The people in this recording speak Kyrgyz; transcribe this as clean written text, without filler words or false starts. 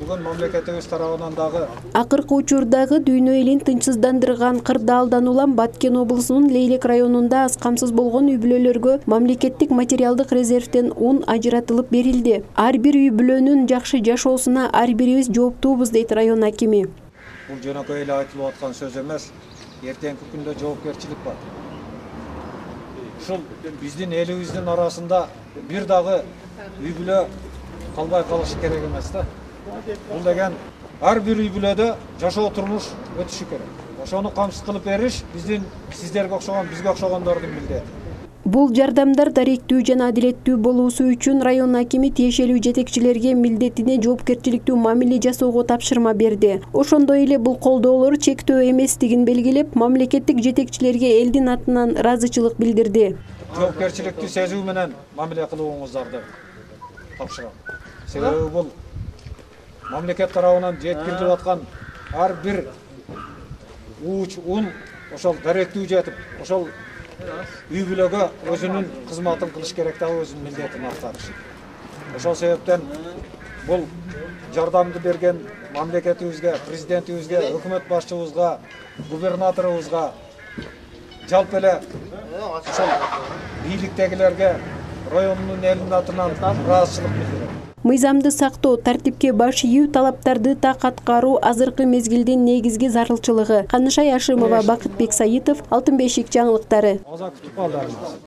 бүгүн мамлекетибиз тарабынан дагы Акыркы учурдагы дүйнө элин тынчсыздандырган кырдаалдан улам Баткен облусунун Лейлек районунда аз камсыз болгон үй бүлөлөргө мамлекеттик материалдык резервден ун ажыратылып берилди. Ар бир үй бүлөнүн жакшы жашоосуна ар бирибиз жооптуубуз дейт район акими. Бул жөнөкөй эле айтылып аткан сөз эмес, эртеңки күндө жоопкерчилик бар. Ушул биздин элибиздин арасында бир дагы үй бүлө калбай калышы керек эмес да. Бул деген ар бир үй бүлөдө жашоо турмуш өтүшү керек. Ошону камсыз кылып бериш биздин сиздерге окшогон, бизге окшогондордун милдети. Бул жардамдар даректүү жана адилеттүү болуусу үчүн район акими тиешелүү жетекчилерге милдетине жоопкерчиликтүү мамиле жасоого тапшырма берди. Ошондой эле бул колдоолор чектөө эместигин белгилеп, мамлекеттик жетекчилерге элдин атынан ыраазычылык билдирди. Жоопкерчиликти сезүү менен мамиле кылууңуздарды тапшырам. Себеби бул мамлекет тарабынан жеткирилип аткан ар бир ууч ун ошол даректүү жетип, ошол үй бүлөгө өзүнүн кызматын кылыш керек да, өзүнүн милдетин аткарыш. Ошол себептен бул жардамды берген мамлекетибизге, президентибизге, өкмөт башчыбызга, губернаторубузга, жалпы эле ошол бийликтегилерге райондун элинин атынан ыраазычылык билдирем. Мыйзамды сактоо, тартипке баш ийүү, талаптарды так аткаруу азыркы мезгилдин негизги зарылчылыгы. Канышай Ашимова, Бакытбек Саитов, Алтын бешик жаңылыктары.